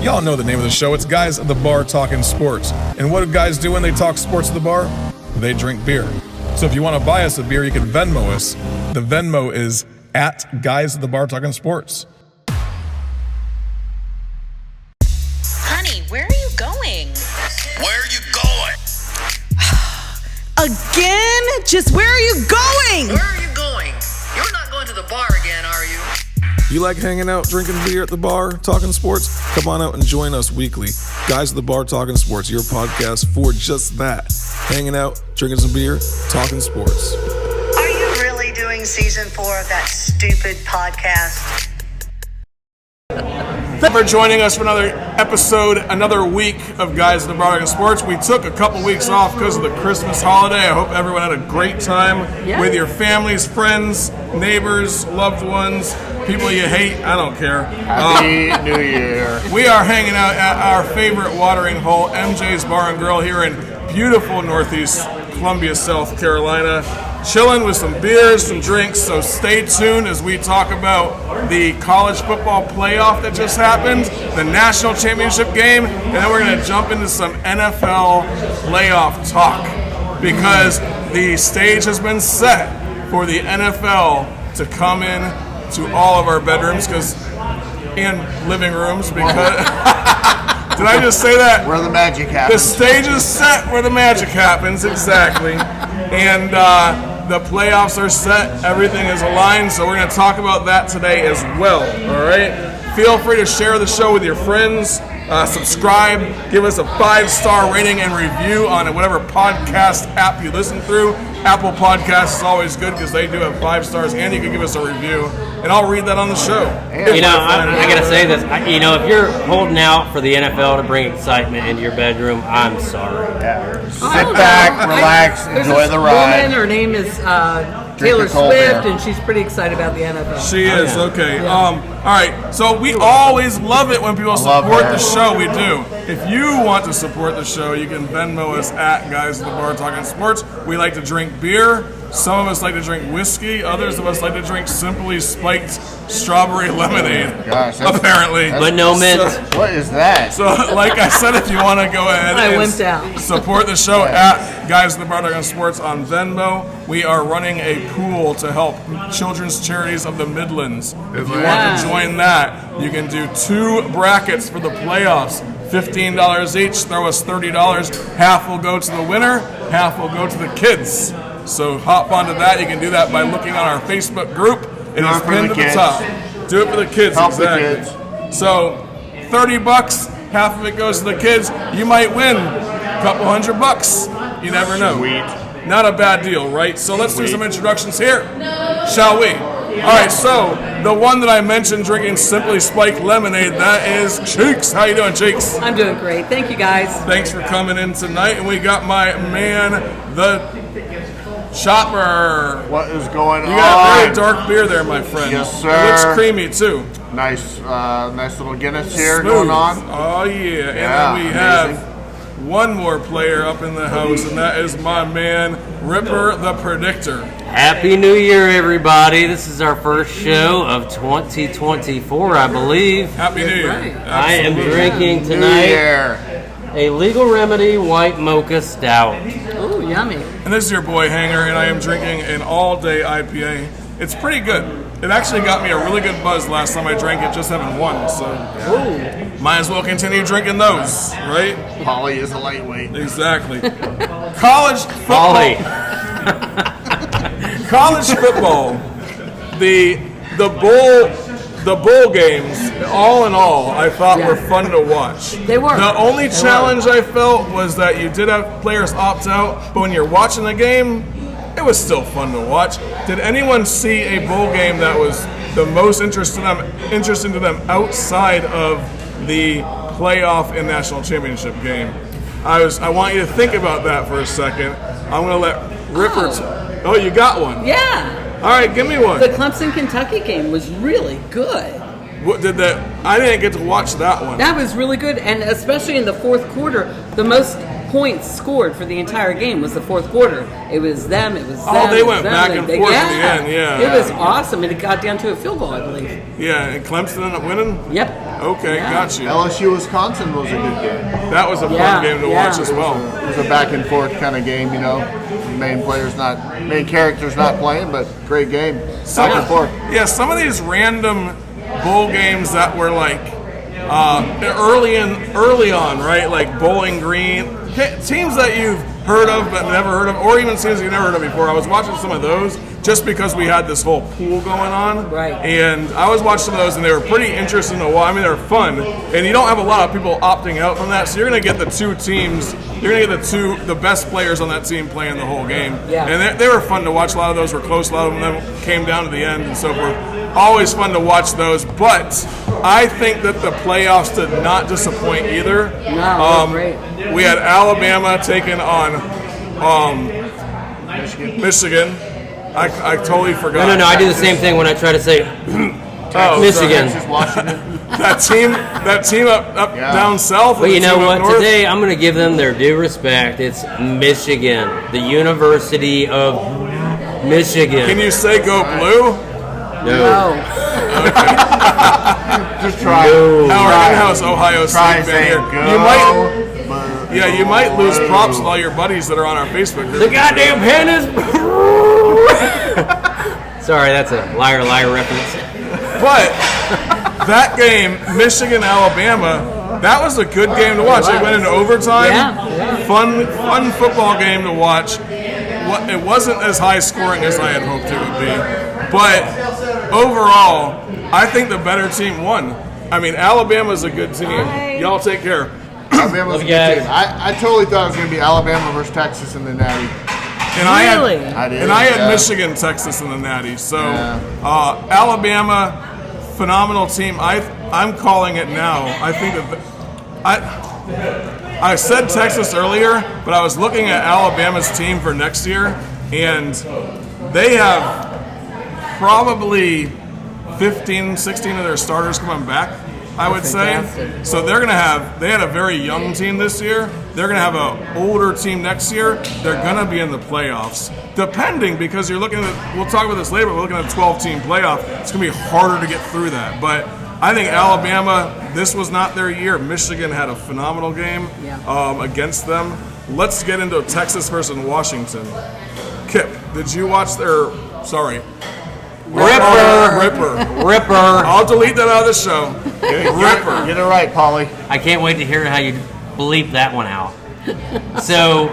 Y'all know the name of the show. It's Guys at the Bar Talking Sports. And what do guys do when they talk sports at the bar? They drink beer. So if you want to buy us a beer, you can Venmo us. The Venmo is at Guys at the Bar Talking Sports. Honey, where are you going? Where are you going? Again? Just where are you going? Where are you going? You're not going to the bar again, are you? You like hanging out, drinking beer at the bar, talking sports? Come on out and join us weekly. Guys at the Bar Talking Sports, your podcast for just that. Hanging out, drinking some beer, talking sports. Are you really doing season 4 of that stupid podcast? Thank you for joining us for another episode, another week of Guys at the Bar Talking Sports. We took a couple weeks off because of the Christmas holiday. I hope everyone had a great time with your families, friends, neighbors, loved ones, people you hate. I don't care. Happy New Year. We are hanging out at our favorite watering hole, MJ's Bar and Grill, here in beautiful Northeast Columbia, South Carolina. Chilling with some beers, some drinks, so stay tuned as we talk about the college football playoff that just happened, the national championship game, and then we're going to jump into some NFL playoff talk because the stage has been set for the NFL to come in to all of our bedrooms and living rooms because... Did I just say that? Where the magic happens. The stage is set where the magic happens, exactly. And the playoffs are set. Everything is aligned, so we're going to talk about that today as well, all right? Feel free to share the show with your friends. Subscribe. Give us a 5-star rating and review on whatever podcast app you listen through. Apple Podcasts is always good because they do have 5 stars, and you can give us a review, and I'll read that on the show. I got to say this. If you're holding out for the NFL to bring excitement into your bedroom, I'm sorry. Yeah. Sit back, relax, enjoy the ride. Her name is Taylor Swift, and she's pretty excited about the NFL. She is, okay. Yeah. All right, so we always love it when people support the show. We do. If you want to support the show, you can Venmo us at Guys at the Bar Talking Sports. We like to drink beer. Some of us like to drink whiskey. Others of us like to drink simply spiked strawberry lemonade. Gosh, apparently. But no mint. What is that? So, like I said, if you want to go ahead and support the show at Guys at the Bar Talking Sports on Venmo, we are running a pool to help children's charities of the Midlands. If you want to join that, you can do 2 brackets for the playoffs. $15 each. Throw us $30. Half will go to the winner. Half will go to the kids. So hop onto that. You can do that by looking on our Facebook group. It is pinned to the top. Do it for the kids, Help exactly. The kids. So $30, half of it goes to the kids. You might win a couple $100. You never know. Sweet. Not a bad deal, right? So let's do some introductions here, shall we? All right, so the one that I mentioned drinking Simply Spiked Lemonade, that is Cheeks. How you doing, Cheeks? I'm doing great. Thank you, guys. Thanks for coming in tonight. And we got my man, the Chopper. What is going on? You got a very dark beer there, my friend. Yes, sir. It looks creamy, too. Nice little Guinness here Smooth. going on. Oh, yeah. And then we have one more player up in the house, and that is my man, Ripper the Predictor. Happy New Year, everybody. This is our first show of 2024, I believe. Happy New Year. Right. I am drinking tonight a Legal Remedy White Mocha Stout. Oh, yummy. And this is your boy Hanger, and I am drinking an all-day IPA. It's pretty good. It actually got me a really good buzz last time I drank it, just having one. So might as well continue drinking those, right? Polly is a lightweight. Exactly. College football. College football. The bowl games, all in all, I thought were fun to watch. They were. The only challenge I felt was that you did have players opt out, but when you're watching the game, it was still fun to watch. Did anyone see a bowl game that was the most interesting to them outside of the playoff and national championship game? I want you to think about that for a second. I'm going to let Ripper... Oh, you got one? Yeah. All right, give me one. The Clemson-Kentucky game was really good. What did that? I didn't get to watch that one. That was really good, and especially in the fourth quarter, the most points scored for the entire game was the fourth quarter. It was them. It was them. Oh, they it was went them. back and forth at the end. Yeah, it was awesome, and it got down to a field goal, I believe. Yeah, and Clemson ended up winning. Yep. Okay, got you. LSU Wisconsin was a good game. That was a fun game to watch as well. It was a back and forth kind of game, main characters not playing, but great game. Back and forth. Yeah, some of these random bowl games that were like early on, right? Like Bowling Green, teams that you've heard of but never heard of, or even teams you've never heard of before. I was watching some of those just because we had this whole pool going on. Right. And I was watching some of those, and they were pretty interesting to watch. I mean, they're fun, and you don't have a lot of people opting out from that, so you're going to get the two teams. You're going to get the best players on that team playing the whole game. Yeah. And they were fun to watch. A lot of those were close. A lot of them came down to the end and so forth. Always fun to watch those. But I think that the playoffs did not disappoint either. No, great. We had Alabama taking on Michigan. I totally forgot. No. I do the same thing when I try to say Michigan. Texas, Washington. That team up down south. But you know what? North. Today I'm going to give them their due respect. It's Michigan, the University of Michigan. Can you say go blue? No. Just try. No. Our in-house Ohio Try State fan saying here. go. You might lose props with all your buddies that are on our Facebook group. The goddamn Panthers. Sorry, that's a liar reference. But that game, Michigan-Alabama, that was a good game to watch. It went into overtime. Yeah. Fun football game to watch. It wasn't as high scoring as I had hoped it would be. But overall, I think the better team won. I mean, Alabama's a good team. Y'all take care. Alabama's a good team. I totally thought it was going to be Alabama versus Texas in the Natty. And Really? I had Michigan, Texas in the Natty. So Alabama, phenomenal team. I'm calling it now. I think that I said Texas earlier, but I was looking at Alabama's team for next year, and they have probably 15, 16 of their starters coming back, I would say. So they had a very young team this year. They're going to have an older team next year. They're going to be in the playoffs. Depending, because you're looking at, we'll talk about this later, but we're looking at a 12-team playoff. It's going to be harder to get through that. But I think Alabama, this was not their year. Michigan had a phenomenal game against them. Let's get into Texas versus Washington. Kip, did you watch Ripper. I'll delete that out of the show. Ripper. Get it right, Paulie. I can't wait to hear how you bleep that one out. So,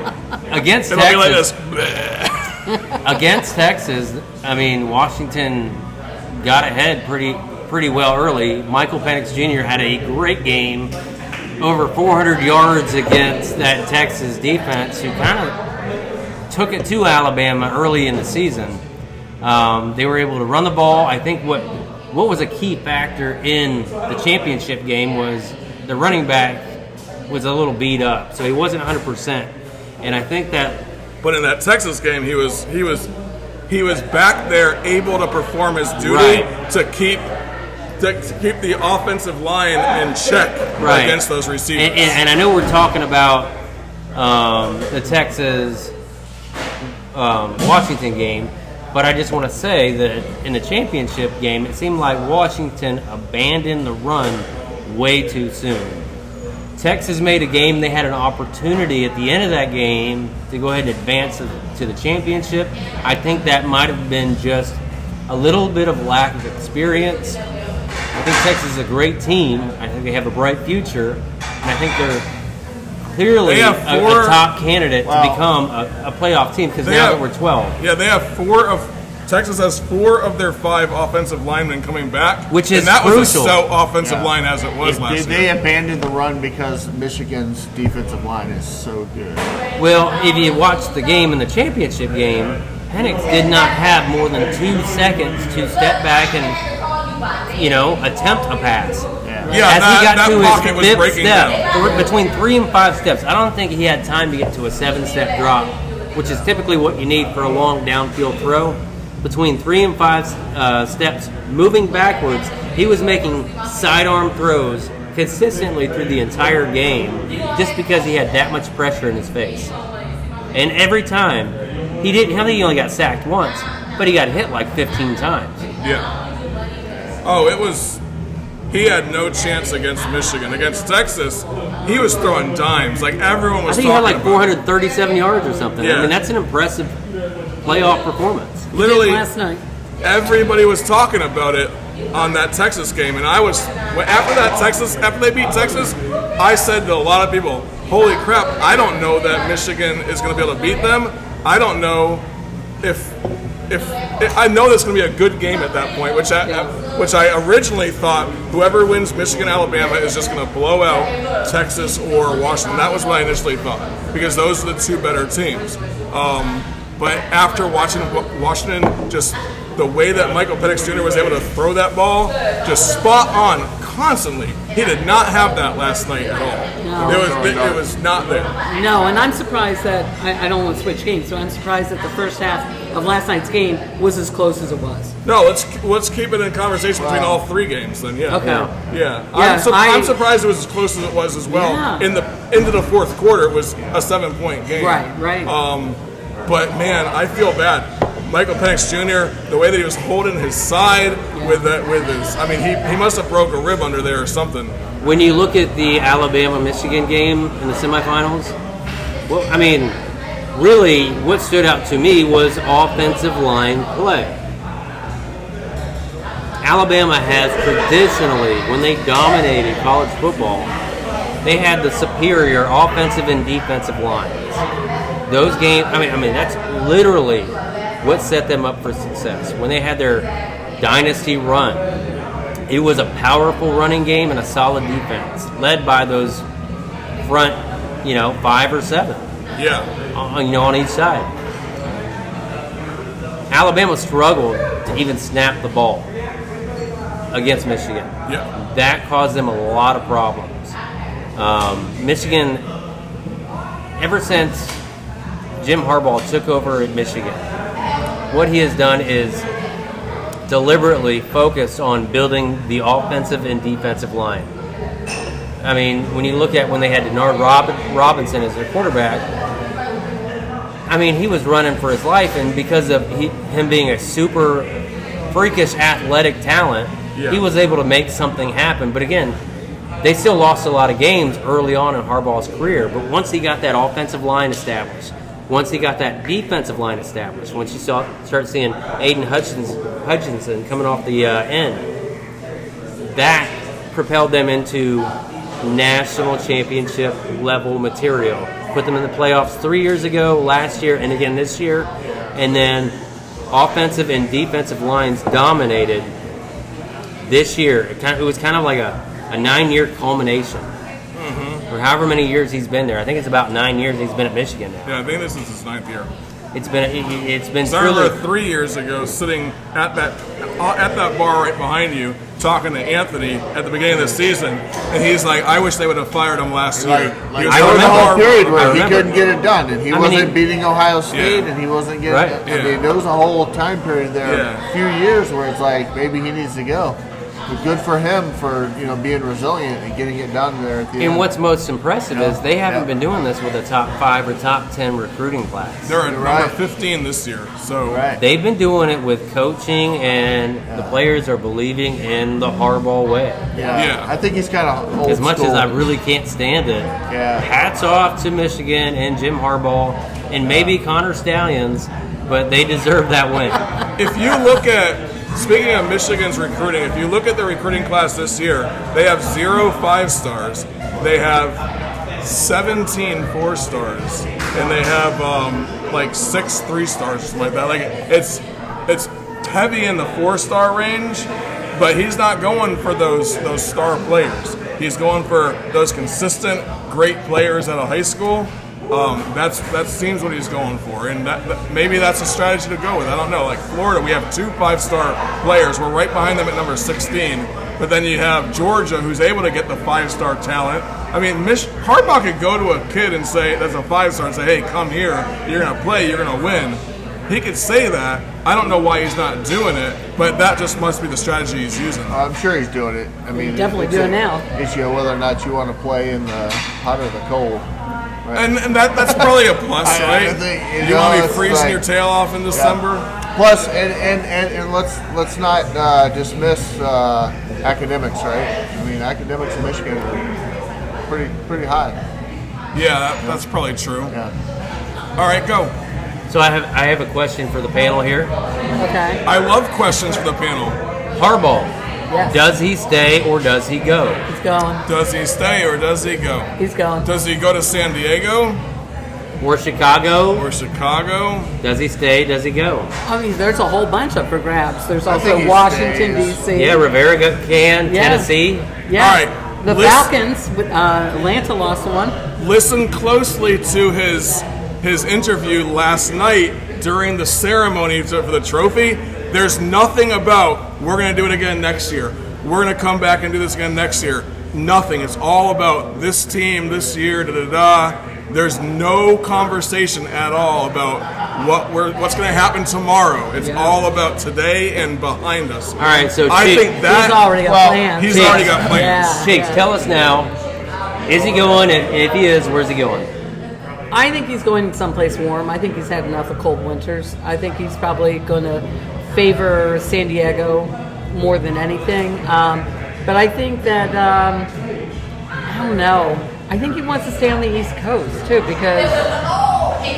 against It'll be like Texas, this. against Texas, I mean, Washington got ahead pretty well early. Michael Penix Jr. had a great game, over 400 yards against that Texas defense, who kind of took it to Alabama early in the season. They were able to run the ball. I think what was a key factor in the championship game was the running back was a little beat up, so he wasn't 100%. And I think that. But in that Texas game, he was back there, able to perform his duty to keep the offensive line in check against those receivers. And I know we're talking about the Texas Washington game. But I just want to say that in the championship game, it seemed like Washington abandoned the run way too soon. Texas made a game. They had an opportunity at the end of that game to go ahead and advance to the championship. I think that might have been just a little bit of lack of experience. I think Texas is a great team. I think they have a bright future. And I think they're clearly a top candidate to become a playoff team, because now that we're 12. Yeah, they have Texas has 4 of their 5 offensive linemen coming back, which is and that crucial. Was a stout offensive line as it was last year. They abandoned the run because Michigan's defensive line is so good. Well, if you watch the game in the championship game, Penix did not have more than 2 seconds to step back and, attempt a pass. Yeah, As he got that to pocket his was 5th breaking step, down. between 3 and 5 steps, I don't think he had time to get to a 7-step drop, which is typically what you need for a long downfield throw. Between 3 and 5 steps, moving backwards, he was making sidearm throws, consistently through the entire game just because he had that much pressure in his face. And every time, I think he only got sacked once, but he got hit like 15 times. Yeah. Oh, he had no chance against Michigan. Against Texas, he was throwing dimes. Like, everyone was I think he had like talking about it. 437 yards or something. Yeah. I mean, that's an impressive playoff performance. Literally, Last night. everybody was talking about it on that Texas game, and after they beat Texas, I said to a lot of people, "Holy crap! I don't know that Michigan is going to be able to beat them. I don't know if I know that's going to be a good game at that point." Which I originally thought whoever wins Michigan Alabama is just going to blow out Texas or Washington. That was what I initially thought, because those are the two better teams. But after watching Washington, just the way that Michael Penix Jr. was able to throw that ball, just spot on constantly. He did not have that last night at all. No. It was not there. No, and I'm surprised that I don't want to switch games, so I'm surprised that the first half of last night's game was as close as it was. No, let's keep it in conversation between all three games then. Yeah. Okay. Yeah. Yeah, I'm surprised it was as close as it was as well. Yeah. Into the fourth quarter, it was a 7-point game. Right. But man, I feel bad. Michael Penix Jr., the way that he was holding his side with his, I mean, he must have broke a rib under there or something. When you look at the Alabama-Michigan game in the semifinals, well, I mean, really what stood out to me was offensive line play. Alabama has traditionally, when they dominated college football, they had the superior offensive and defensive lines. Those games, I mean, that's literally what set them up for success. When they had their dynasty run, it was a powerful running game and a solid defense, led by those front, 5 or 7. Yeah. On each side. Alabama struggled to even snap the ball against Michigan. Yeah. That caused them a lot of problems. Michigan, ever since Jim Harbaugh took over at Michigan, what he has done is deliberately focused on building the offensive and defensive line. I mean, when you look at when they had Denard Robinson as their quarterback, I mean, he was running for his life, and because of him being a super freakish athletic talent, he was able to make something happen. But again, they still lost a lot of games early on in Harbaugh's career. But once he got that offensive line established, once he got that defensive line established, once you start seeing Aiden Hutchinson coming off the end, that propelled them into national championship level material. Put them in the playoffs 3 years ago, last year, and again this year. And then offensive and defensive lines dominated this year. It was kind of like a 9-year culmination. For however many years he's been there. I think it's about 9 years he's been at Michigan now. Yeah, I think this is his 9th year. It's been So I remember 3 years ago sitting at that bar right behind you talking to Anthony at the beginning of the season, and he's like, "I wish they would have fired him last year." Like He was there was a so whole hard- period I where he remember. couldn't get it done, and he wasn't beating Ohio State, and he wasn't getting. Right. I mean, there was a whole time period there, Yeah. a few years where it's like maybe he needs to go. But good for him for being resilient and getting it done there at the end. And what's most impressive is they haven't been doing this with a top 5 or top 10 recruiting class. They're at number Right. 15 this year, so Right. They've been doing it with coaching, and the players are believing in the Harbaugh way. Yeah. I think he's kind of old As much school. as I really can't stand it, hats off to Michigan and Jim Harbaugh and maybe Connor Stallions, but they deserve that win. if you look at, speaking of Michigan's recruiting, if you look at the recruiting class this year, they have 0 5-stars. They have 17 4-stars, and they have like 6 3-stars, something like that. Like it's heavy in the 4-star range, but he's not going for those star players. He's going for those consistent great players at a high school. That seems what he's going for, and that maybe that's a strategy to go with. I don't know. Like Florida, we have 2 5-star players. We're right behind them at number 16. But then you have Georgia, who's able to get the 5-star talent. I mean, Harbaugh could go to a kid and say that's a 5-star and say, "Hey, come here. You're gonna play. You're gonna win." He could say that. I don't know why he's not doing it, but that just must be the strategy he's using. I'm sure he's doing it. I mean, definitely it's doing it now. Issue of whether or not you want to play in the hot or the cold. Right? And that's probably a plus, right? I think, you want to be it's freezing like- your tail off in December? Plus, and let's not dismiss academics, right? I mean, academics in Michigan are pretty high. Yeah, that's probably true. Yeah. All right, go. So I have a question for the panel here. Okay. I love questions for the panel. Harbaugh, Yes. does he stay or does he go? He's going. Does he stay or does he go? He's going. Does he go to San Diego Or Chicago? or Chicago? Does he stay? Does he go? I mean, there's a whole bunch up for grabs. There's I think also he Washington, stays. D.C. Yeah, Rivera can. Yeah. Tennessee. Yeah. All right. The Listen- Falcons, Atlanta lost one. Listen closely to his interview last night during the ceremony for the trophy. There's nothing about we're going to do it again next year. We're going to come back and do this again next year. Nothing. It's all about this team this year. Da da da. There's no conversation at all about what's going to happen tomorrow. It's all about today and behind us. All right, so I Cheeks, think that He's already got plans. he's Cheeks. already got plans. Cheeks, tell us now, is he going? And if he is, where's he going? I think he's going someplace warm. I think he's had enough of cold winters. I think he's probably going to favor San Diego more than anything. But I think that, I don't know. I think he wants to stay on the East Coast, too, because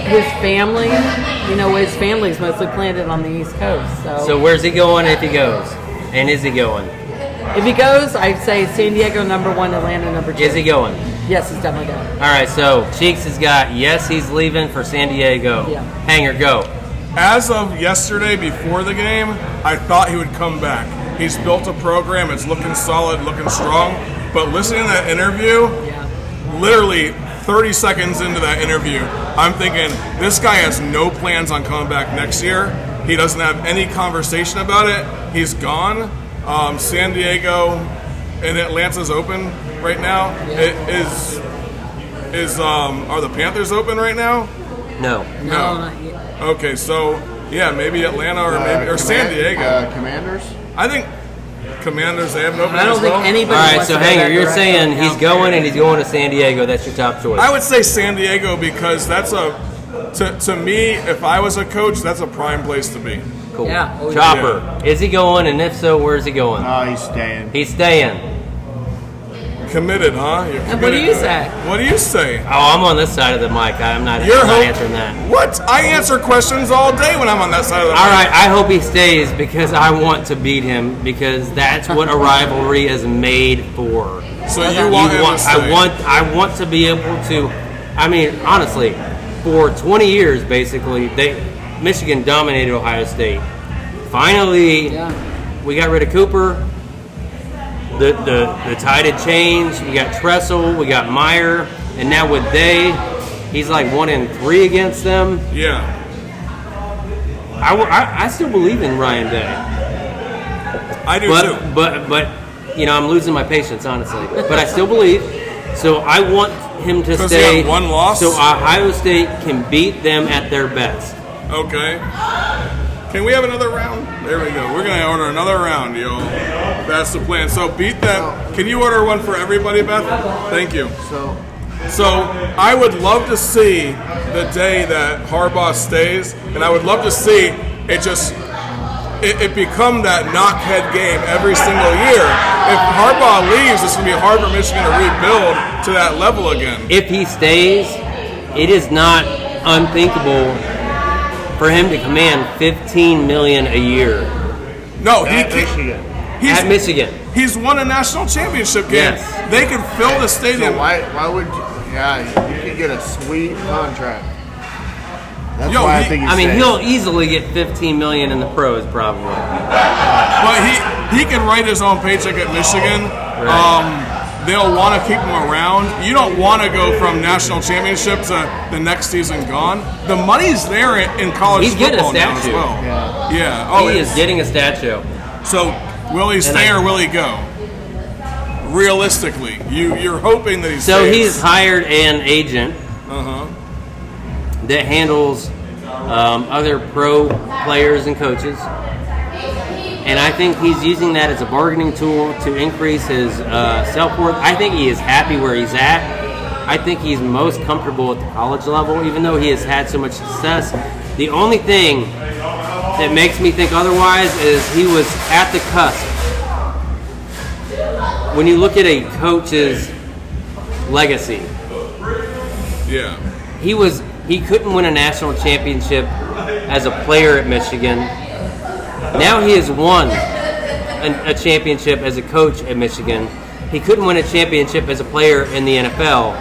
his family, his family's mostly planted on the East Coast. So where's he going if he goes? And is he going? If he goes, I'd say San Diego #1, Atlanta #2. Is he going? Yes, he's definitely going. All right, so Cheeks has got, yes, he's leaving for San Diego. Yeah. Hanger, go. As of yesterday, before the game, I thought he would come back. He's built a program. It's looking solid, looking strong. But listening to that interview, literally 30 seconds into that interview, I'm thinking, this guy has no plans on coming back next year. He doesn't have any conversation about it. He's gone. San Diego and Atlanta's open right now. Are the Panthers open right now? No. No, not yet. Okay, so yeah, maybe Atlanta or San Diego. Commanders. I think Commanders, they have no. I don't think anybody All right, wants so to go Hanger, that you're direction saying right he's now. going and he's going to San Diego. That's your top choice. I would say San Diego because that's to me, if I was a coach, that's a prime place to be. Cool. Yeah. Oh, yeah. Chopper, is he going? And if so, where's he going? Oh, he's staying. He's staying. Committed, huh? You're And what do committed. you say? What do you say? Oh, I'm on this side of the mic. I'm not You're answering that. What? I answer questions all day when I'm on that side of the All mic. right, I hope he stays because I want to beat him because that's what a rivalry is made for. So you want him to stay. I want to be able to. I mean, honestly, for 20 years, basically, Michigan dominated Ohio State. Finally, we got rid of Cooper. The tide had changed. We got Tressel. We got Meyer, and now with he's like 1-3 against them. Yeah. I still believe in Ryan Day. I do too. But I'm losing my patience, honestly. But I still believe. So I want him to 'Cause he stay. had one loss? So Ohio State can beat them at their best. Okay. Can we have another round? There we go. We're gonna order another round, yo. That's the plan. So beat them. Can you order one for everybody, Beth? Thank you. So I would love to see the day that Harbaugh stays, and I would love to see it become that knockhead game every single year. If Harbaugh leaves, it's going to be hard for Michigan to rebuild to that level again. If he stays, it is not unthinkable for him to command $15 million a year No, he At can't. Michigan. at Michigan. He's won a national championship game. Yes. They could fill the stadium. So why would you? Yeah, you could get a sweet contract. That's Yo, why I he- think he's I mean, staying. he'll easily get $15 million in the pros, probably. But he can write his own paycheck at Michigan. They'll want to keep him around. You don't want to go from national championship to the next season gone. The money's there in college He's getting a football now as statue. well. Yeah. Yeah. Oh, He it's- is getting a statue. So will he stay or will he go? Realistically, you're hoping that he So stays. he's hired an agent that handles other pro players and coaches. And I think he's using that as a bargaining tool to increase his self-worth. I think he is happy where he's at. I think he's most comfortable at the college level, even though he has had so much success. The only thing that makes me think otherwise is he was at the cusp. When you look at a coach's legacy, Yeah. he couldn't win a national championship as a player at Michigan. Now he has won a championship as a coach at Michigan. He couldn't win a championship as a player in the NFL.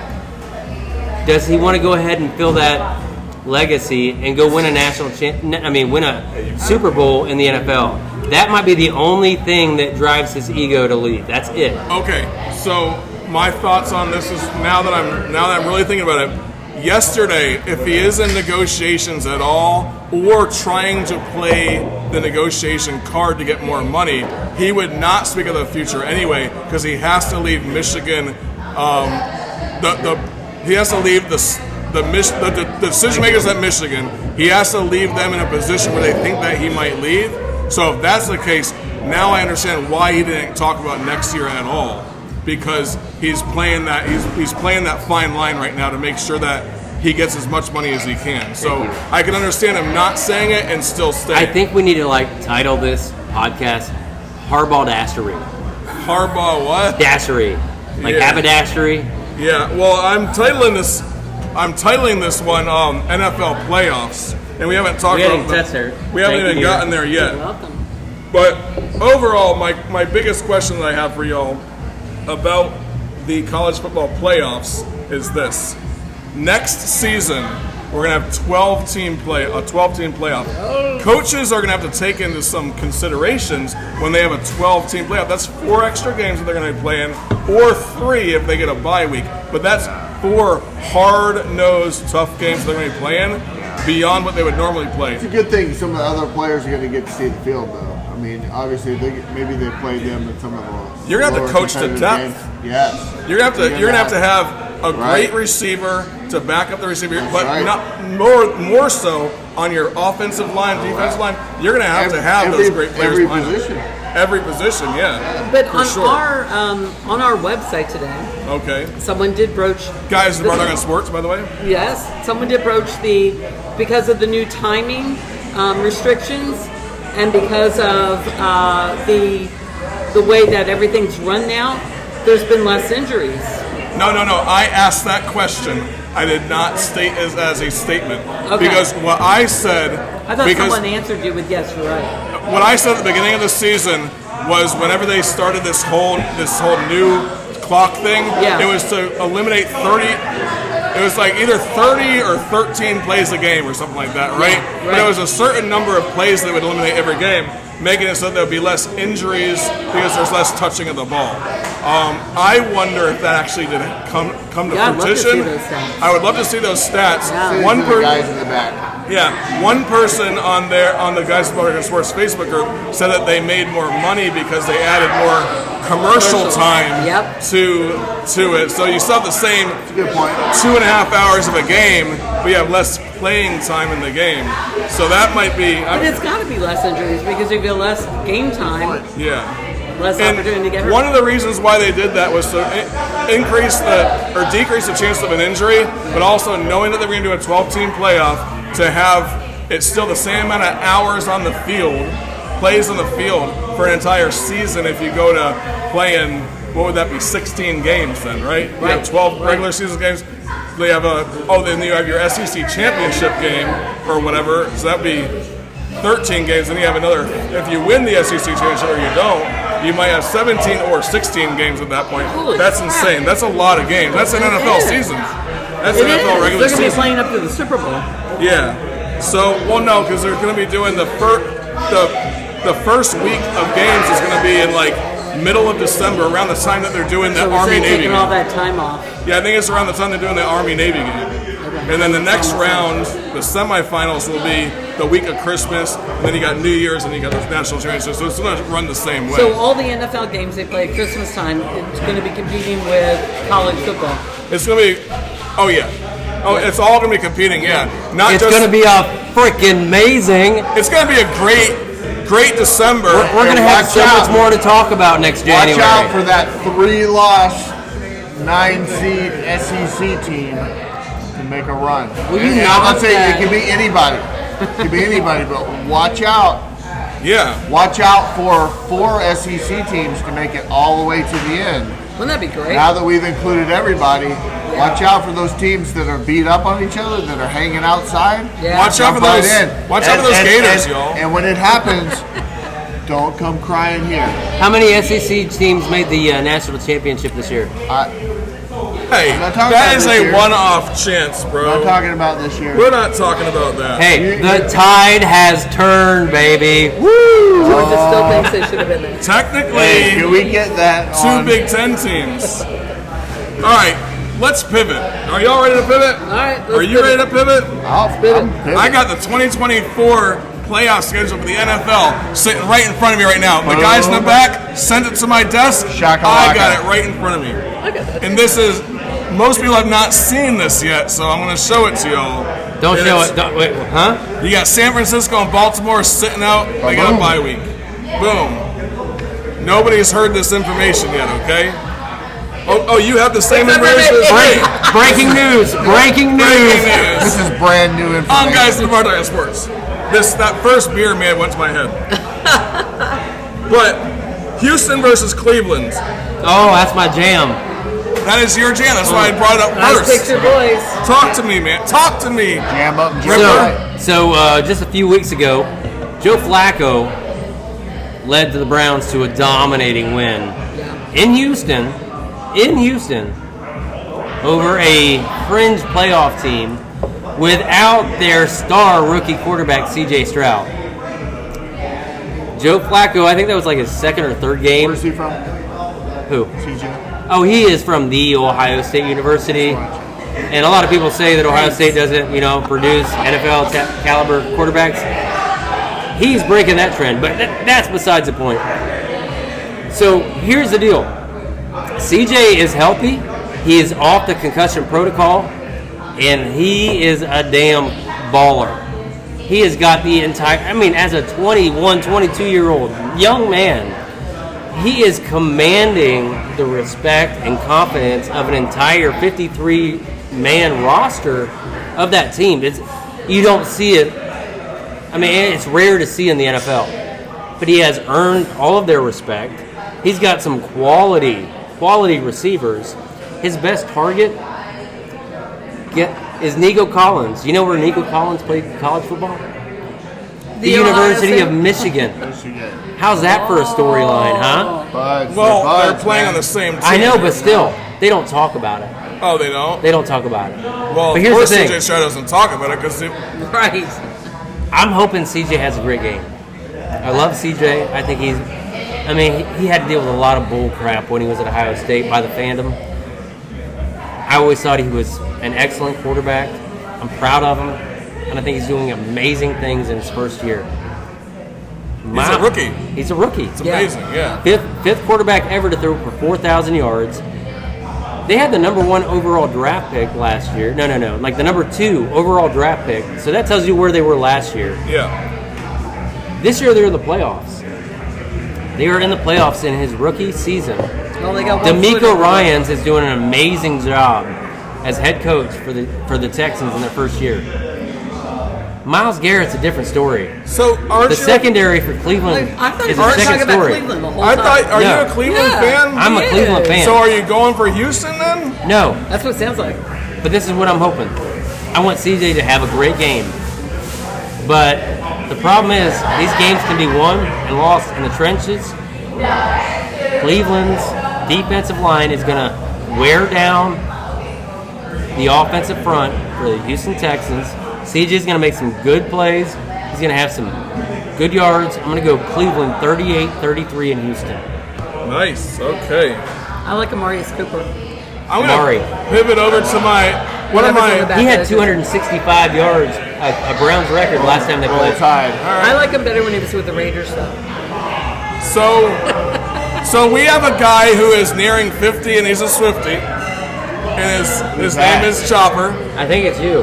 Does he want to go ahead and fill that legacy and go win a win a Super Bowl in the NFL? That might be the only thing that drives his ego to leave. That's it. Okay, so my thoughts on this is now that I'm really thinking about it. Yesterday, if he is in negotiations at all or trying to play the negotiation card to get more money, he would not speak of the future anyway because he has to leave Michigan. He has to leave the decision makers at Michigan. He has to leave them in a position where they think that he might leave. So if that's the case, now I understand why he didn't talk about next year at all. Because he's playing that fine line right now to make sure that he gets as much money as he can. So I can understand him not saying it and still staying. I think we need to title this podcast Harbaugh Dashery. Harbaugh what? Dashery. Haberdashery. Yeah. Well, I'm titling this one NFL playoffs, and we haven't talked about we haven't even gotten there yet. You're welcome. But overall, my biggest question that I have for y'all about the college football playoffs is this. Next season, we're going to have a 12-team playoff. Coaches are going to have to take into some considerations when they have a 12-team playoff. That's 4 extra games that they're going to be playing, or 3 if they get a bye week. But that's 4 hard-nosed, tough games they're going to be playing beyond what they would normally play. It's a good thing some of the other players are going to get to see the field, though. I mean, obviously, maybe they played them in some of the You're going to have to coach to depth. Games. Yes. You're going to have to have a great receiver to back up the receiver, but right. not more so on your offensive line, defensive line. You're going to have those great players. Every position, yeah. But on our website today, okay, someone did broach. Guys, the Bardock on Sports, by the way. Yes, someone did broach because of the new timing restrictions and because of the way that everything's run now. There's been less injuries. No. I asked that question. I did not state it as a statement. Okay. Because what I said... I thought someone answered you with yes, you're right. What I said at the beginning of the season was whenever they started this whole new clock thing, it was to eliminate 30... It was like either 30 or 13 plays a game or something like that, right? Yeah, right. But it was a certain number of plays that would eliminate every game, making it so that there would be less injuries because there's less touching of the ball. I wonder if that actually did come to fruition. I would love to see those stats. Yeah. One person, guys in the back. Yeah, one person on the Guys Who Bardock on Sports Facebook group said that they made more money because they added more commercial time to it. So you still have the same 2.5 hours of a game, but you have less playing time in the game. So that might be... But it's got to be less injuries because you get less game time. Yeah. Less opportunity to get hurt. One of the reasons why they did that was to decrease the chance of an injury, but also knowing that they were going to do a 12-team playoff, to have it still the same amount of hours on the field, plays on the field for an entire season if you go to playing, what would that be, 16 games then, right? You have 12 regular season games. They have then you have your SEC championship game or whatever, so that would be 13 games, and you have another, if you win the SEC championship or you don't, you might have 17 or 16 games at that point. That's insane. That's a lot of games. That's an NFL season. That's an NFL regular season. They're going to be playing up to the Super Bowl. Yeah. So, no, because they're going to be doing the first week of games is going to be in middle of December, around the time that they're doing the Army-Navy game. All that time off. Yeah, I think it's around the time they're doing the Army-Navy game. And then the next round, the semifinals will be the week of Christmas, and then you got New Year's, and you got the national championship. So it's going to run the same way. So all the NFL games they play at Christmas time, it's going to be competing with college football. It's going to be, oh yeah. Oh, it's all going to be competing, yeah. Not It's just, going to be a freaking amazing. It's going to be a great December. We're going to have watch so out. much more to talk about next January. Watch out for that 3-loss, 9-seed SEC team to make a run. Well, you And know I'm not saying that. it can be anybody. It can be anybody, but watch out. Yeah. Watch out for 4 SEC teams to make it all the way to the end. Wouldn't that be great? Now that we've included everybody, watch out for those teams that are beat up on each other, that are hanging outside. Yeah. Watch out for Jump right those. in. Watch out for those Gators, y'all. And when it happens, don't come crying here. How many SEC teams made the national championship this year? Hey, not talking that about is this a year. one-off chance, I'm bro. not talking about this year. We're not talking about that. Hey, the tide has turned, baby. Georgia still thinks they should have been there. Technically, Hey, can we get that 2 on? Big Ten teams. All right, let's pivot. Are y'all ready to pivot? All right, let's Are you pivot. ready to pivot? I'm pivot. I got the 2024 playoff schedule for the NFL sitting right in front of me right now. The guys in the back sent it to my desk. Shakalaka. I got it right in front of me. And this is, most people have not seen this yet, so I'm going to show it to y'all. Don't And show it's- it. Don't, wait, huh? You got San Francisco and Baltimore sitting out. They got a bye week. Boom. Nobody's heard this information yet, okay? Oh, you have the same information as me. Breaking news. Breaking news. Breaking news. This is brand new information. On guys from Hard Talking Sports. That first beer man went to my head. But Houston versus Cleveland. Oh, that's my jam. That is your jam. That's why I brought it up Nice first. picture, boys. Talk to me, man. Talk to me. Jam up and jam right. So just a few weeks ago, Joe Flacco led the Browns to a dominating win in Houston, over a fringe playoff team without their star rookie quarterback, C.J. Stroud. Joe Flacco, I think that was like his second or third game. Where's he from? Who? CJ? Oh, he is from the Ohio State University. And a lot of people say that Ohio State doesn't, produce NFL caliber quarterbacks. He's breaking that trend, but that's besides the point. So here's the deal. CJ is healthy. He is off the concussion protocol, and he is a damn baller. He has got the entire, as a 21, 22-year-old young man, he is commanding the respect and confidence of an entire 53-man roster of that team. You don't see it. It's rare to see in the NFL. But he has earned all of their respect. He's got some quality receivers. His best target is Nico Collins. You know where Nico Collins played college football? The University of Michigan. How's that for a storyline, huh? Buds, Well, they're playing on the same team. I know, but still, they don't talk about it. Oh, they don't? They don't talk about it. Well, but of here's course the thing. CJ Stroud doesn't talk about it because Right. I'm hoping CJ has a great game. I love CJ. I think he had to deal with a lot of bull crap when he was at Ohio State by the fandom. I always thought he was an excellent quarterback. I'm proud of him, and I think he's doing amazing things in his first year. he's a rookie. He's a rookie. It's amazing, yeah. Fifth quarterback ever to throw for 4,000 yards. They had the number 1 overall draft pick last year. No. Like the number 2 overall draft pick. So that tells you where they were last year. Yeah. This year they're in the playoffs. They are in the playoffs in his rookie season. Well, they got one foot D'Amico in. Ryans is doing an amazing job as head coach for the Texans in their first year. Myles Garrett's a different story. So, aren't The you... secondary for Cleveland I thought is you a were talking second about story. Cleveland the whole I time. thought, are No. you a Cleveland Yeah. fan? I'm a Cleveland fan. So are you going for Houston then? No, That's what it sounds like. but this is what I'm hoping. I want CJ to have a great game. But the problem is these games can be won and lost in the trenches. Cleveland's defensive line is going to wear down the offensive front for the Houston Texans. CJ's going to make some good plays. He's going to have some good yards. I'm going to go Cleveland 38-33 in Houston. Nice, okay. I like Amarius Cooper. I'm Amari. going to pivot over to my... One of Whatever's on the my... back. He had 265 yards, a Browns record last time they Roll played. Tide. I like him better when he was with the Raiders, though. So we have a guy who is nearing 50, and he's a Swiftie. and his name is Chopper. I think it's you.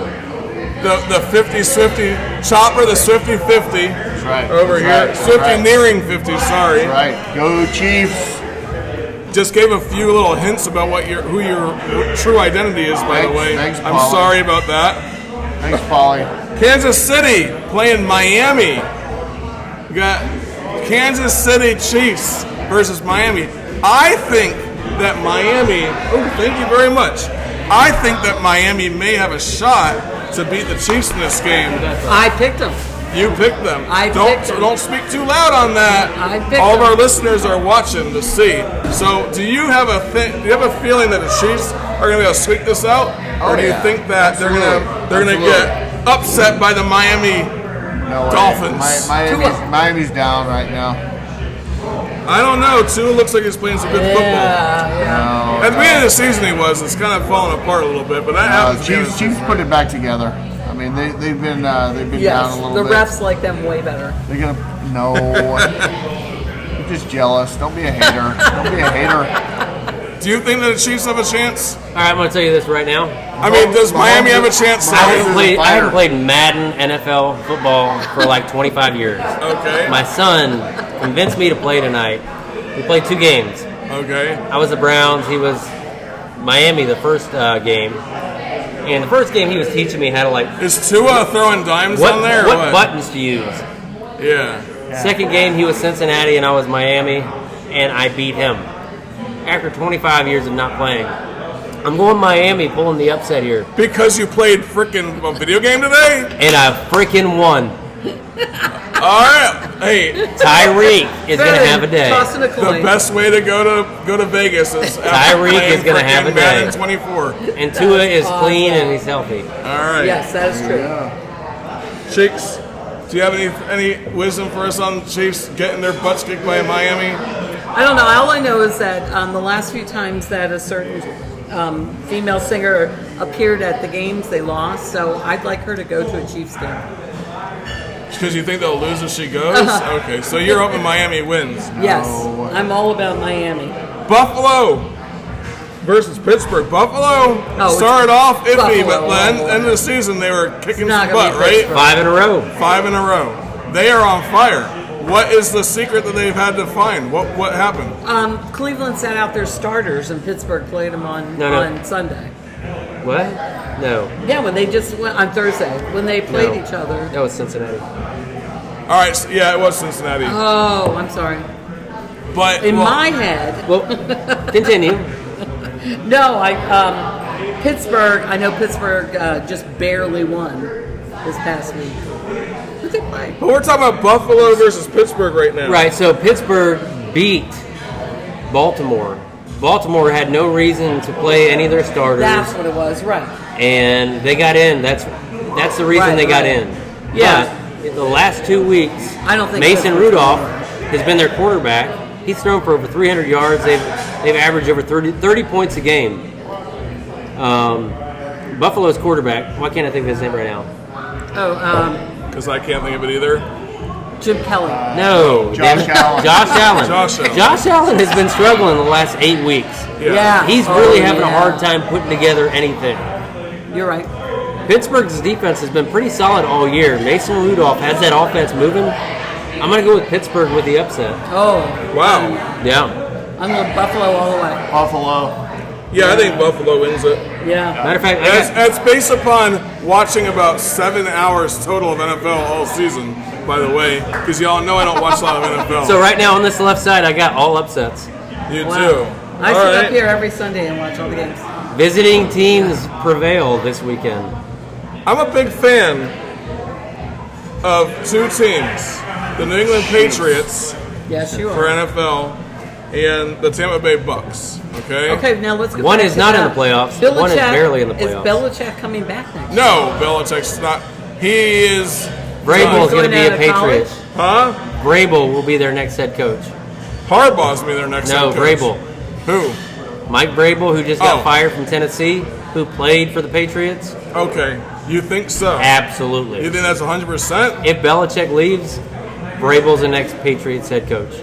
The 50 Swifty Chopper, the Swifty 50. That's right. Over That's here. right. Swifty nearing 50, sorry. That's right. Go Chiefs. Just gave a few little hints about who your true identity is, by the way. Thanks, I'm Paulie. sorry about that. Thanks, Paulie. Kansas City playing Miami. We got Kansas City Chiefs versus Miami. I think that Miami, thank you very much. I think that Miami may have a shot to beat the Chiefs in this game. I picked them. You picked them. Don't speak too loud on that. I picked All of our them. listeners are watching to see. So, do you have a feeling that the Chiefs are going to squeak this out, or do you think that they're going to get upset by the Miami No way. Dolphins? Miami's down right now. I don't know. Tua looks like he's playing some good football. Yeah. At the beginning of the season, he was. It's kind of falling apart a little bit, but that happens. Chiefs put it back together. I mean, they've been down a Yes, little the bit. refs like them way better. They're gonna You're just jealous. Don't be a hater. Don't be a hater. Do you think that the Chiefs have a chance? All right, I'm going to tell you this right now. I mean, does Miami have a chance? I haven't played Madden NFL football for like 25 years. Okay. My son convinced me to play tonight. We played 2 games. Okay. I was the Browns. He was Miami the first game. And the first game he was teaching me how to Is Tua throwing dimes on there? Or what buttons to use. Yeah. Second game he was Cincinnati and I was Miami, and I beat him. After 25 years of not playing. I'm going Miami, pulling the upset here. Because you played frickin' a video game today? And I freaking won. All right. Hey, Tyreek is going to have a day. Tossing a coin. the best way to go to Vegas is after Tyreek playing is gonna have a frickin' day. Madden 24. And Tua is awesome. clean and he's healthy. All right. Yes, that is true. Cheeks, do you have any wisdom for us on the Chiefs getting their butts kicked by Miami? I don't know. All I know is that the last few times that a certain female singer appeared at the games, they lost. So I'd like her to go to a Chiefs game. Because you think they'll lose if she goes? Okay, so you're hoping Miami wins. Yes, I'm all about Miami. Buffalo versus Pittsburgh. Buffalo it's started off iffy, Buffalo. but the end of the season they were kicking not some gonna butt, be right? Pittsburgh. 5 in a row. 5 in a row. They are on fire. What is the secret that they've had to find? What happened? Cleveland sat out their starters, and Pittsburgh played them on Sunday. What? No. Yeah, when they just went on Thursday when they played each other. That was Cincinnati. All right, so, yeah, it was Cincinnati. Oh, I'm sorry. But In my head, Well, continue. no, Pittsburgh. I know Pittsburgh just barely won this past week. Who they play? But we're talking about Buffalo versus Pittsburgh right now. Right, so Pittsburgh beat Baltimore. Baltimore had no reason to play any of their starters. That's what it was, right? And they got in. That's the reason Right, they got right. in. Yeah. But in the last 2 weeks, I don't think Mason so. Rudolph has been their quarterback. He's thrown for over 300 yards. They've averaged over 30 points a game. Buffalo's quarterback. Why can't I think of his name right now? Because I can't think of it either. Jim Kelly. No, Josh Allen. Josh Allen. Josh Allen. Josh Allen has been struggling the last 8 weeks. Yeah. He's really having a hard time putting together anything. You're right. Pittsburgh's defense has been pretty solid all year. Mason Rudolph has that offense moving. I'm going to go with Pittsburgh with the upset. Oh, Wow. Yeah. I'm going Buffalo all the way. Buffalo. Yeah, I think Buffalo wins it. Yeah. Matter of fact, That's based upon watching about 7 hours total of NFL all season, by the way, because y'all know I don't watch a lot of NFL. so right now on this left side, I got all upsets. You Wow. do. I All sit right. up here every Sunday and watch all the games. Visiting teams prevail this weekend. I'm a big fan of 2 teams, the New England Patriots Yes, you for are. NFL and the Tampa Bay Bucks. Okay? Okay, now let's go. One back is to not in that. the playoffs. One is barely in the playoffs. Is Belichick coming back next? No, Belichick's not. He is. Vrabel is going to Going be a out of college? Patriot. Huh? Vrabel will be their next head coach. Harbaugh's be their next No, head coach. Vrabel. Who? Mike Vrabel, who just got Oh. fired from Tennessee, who played for the Patriots. Okay. You think so? Absolutely. You think that's 100%? If Belichick leaves, Vrabel's the next Patriots head coach.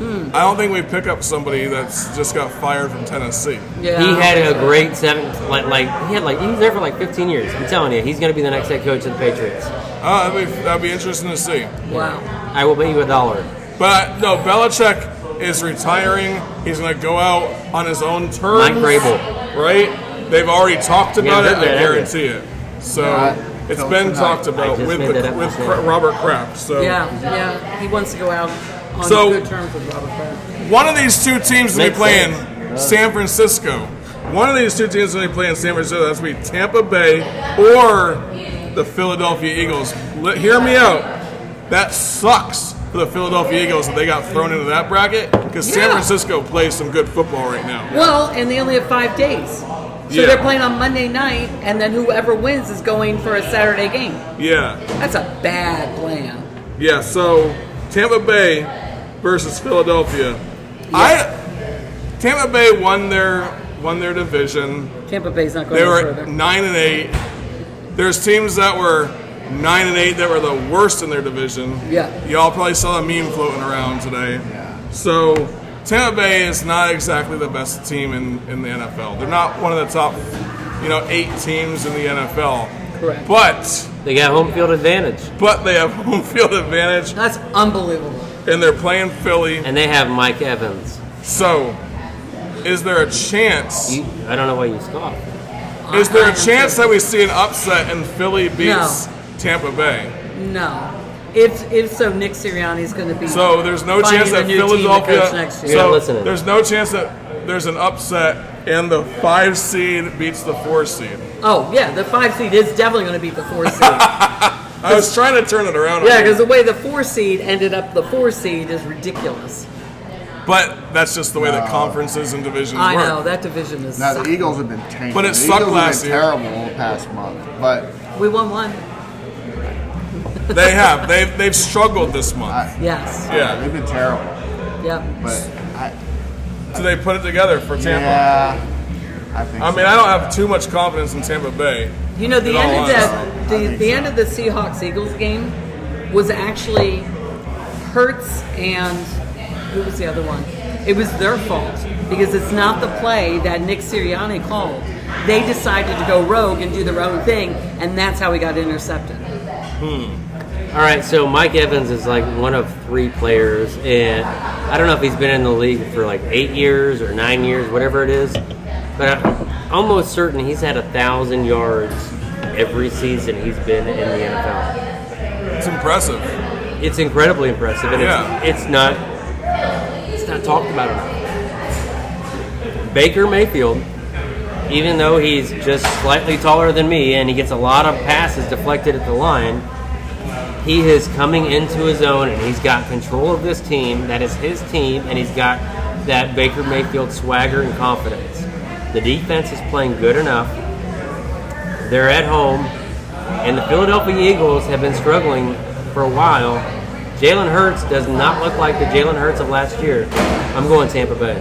I don't think we pick up somebody that's just got fired from Tennessee. Yeah. He had a great he was there for like 15 years. I'm telling you, he's going to be the next head coach of the Patriots. That'd be interesting to see. Wow. I will bet you $1. But no, Belichick is retiring. He's going to go out on his own terms. Mike Vrabel. Right? They've already talked about it. I guarantee it. So it's been talked about with Robert Kraft. So Yeah. He wants to go out on good terms with Robert Kraft. one of these two teams will be playing San Francisco. One of these two teams will be playing San Francisco. That's going to be Tampa Bay or the Philadelphia Eagles. Hear me out. That sucks for the Philadelphia Eagles that they got thrown into that bracket because San Francisco plays some good football right now. Well, and they only have 5 days. So they're playing on Monday night, and then whoever wins is going for a Saturday game. Yeah. That's a bad plan. Yeah, so Tampa Bay versus Philadelphia. Tampa Bay won their division. Tampa Bay's not going They any were further. 9-8. There's teams that were 9-8 that were the worst in their division. Yeah. Y'all probably saw a meme floating around today. Yeah. So Tampa Bay is not exactly the best team in the NFL. They're not one of the top, 8 teams in the NFL. Correct. But They got home field advantage. they have home field advantage, That's unbelievable. and they're playing Philly. And they have Mike Evans. So, is there a chance? I don't know why you scoff. Is there a chance that we see an upset and Philly beats Tampa Bay? No. If so, Nick Sirianni's going to be. So there's no finding chance that a new team to coach Philadelphia. next year. You're not So listening. there's no chance that there's an upset and the 5 seed beats the 4 seed. Oh yeah, the 5 seed is definitely going to beat the 4 seed. I was trying to turn it around. Yeah, because the way the 4 seed ended up, the 4 seed is ridiculous. But that's just the way that conferences and divisions I work. know that division is. Now the sucking. Eagles have been tanking. But it the sucked Eagles last have been year. terrible the past month, but We won one. They have. They've struggled this month. Yes. Yeah. they've been terrible. Yeah. But So they put it together for Tampa. yeah, I think. I mean, I don't have too much confidence in Tampa Bay. You know, the In end all of that, honesty. the end of the Seahawks-Eagles game was actually Hurts and who was the other one? It was their fault because it's not the play that Nick Sirianni called. They decided to go rogue and do their own thing, and that's how he got intercepted. All right, so Mike Evans is like one of 3 players, and I don't know if he's been in the league for like 8 years or 9 years, whatever it is, but I'm almost certain he's had 1,000 yards every season he's been in the NFL. It's impressive. It's incredibly impressive, and Yeah. it's not talked about enough. Baker Mayfield, even though he's just slightly taller than me and he gets a lot of passes deflected at the line, he is coming into his own and he's got control of this team. That is his team, and he's got that Baker Mayfield swagger and confidence. The defense is playing good enough. They're at home, and the Philadelphia Eagles have been struggling for a while. Jalen Hurts does not look like the Jalen Hurts of last year. I'm going Tampa Bay.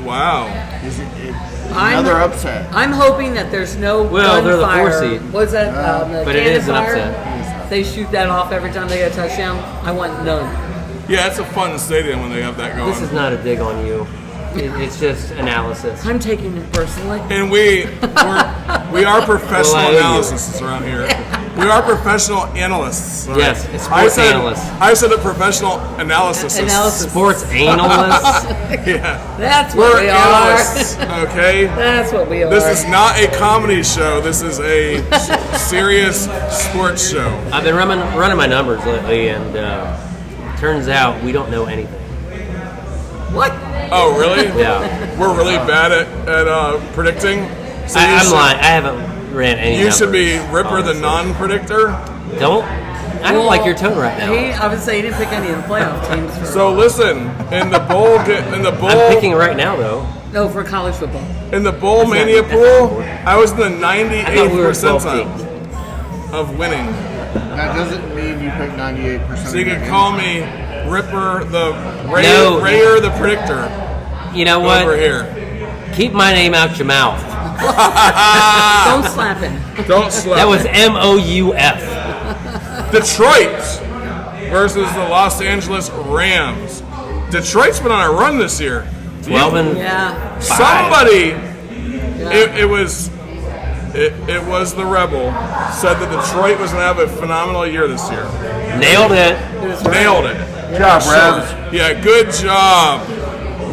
Wow. Another upset. I'm hoping that there's no Well, they're the 4 gunfire. seed. Was that the But it is an cannon fire? upset. They shoot that off every time they get a touchdown. I want none. Yeah, it's a fun stadium when they have that going. This is not a dig on you. It's just analysis. I'm taking it personally. And we are professional Well, I owe you. analysts around here. We are professional analysts. All Yes, right. it's sports analysts. I said a professional analysis. Analysis. Sports analysts. Yeah. That's what We're we analysts, are. okay? That's what we are. This is not a comedy show. This is a serious sports show. I've been running my numbers lately, and turns out we don't know anything. What? Oh, really? Yeah. We're really bad at predicting. So I'm lying. I haven't ran any You should be numbers, Ripper the honestly. non-predictor. I don't like your tone right now. I would say he didn't pick any of the playoff teams. So listen, in the bowl, I'm picking right now, though. No, for college football. in the bowl That's not- mania that's not pool, important. I was in the I 98th thought we were 12 percentile teams. of winning. That doesn't mean you pick 98%. So you of could the call games. me Ripper the No. Rayer the predictor You know what? over here. Keep my name out your mouth. Don't slap him. Don't slap. That was me. MOUF. Detroit versus the Los Angeles Rams. Detroit's been on a run this year. 12 and Yeah. Somebody, Yeah. it was the Rebel, said that Detroit was going to have a phenomenal year this year. nailed it. Nailed it. Good job, Rebs. Yeah, good job.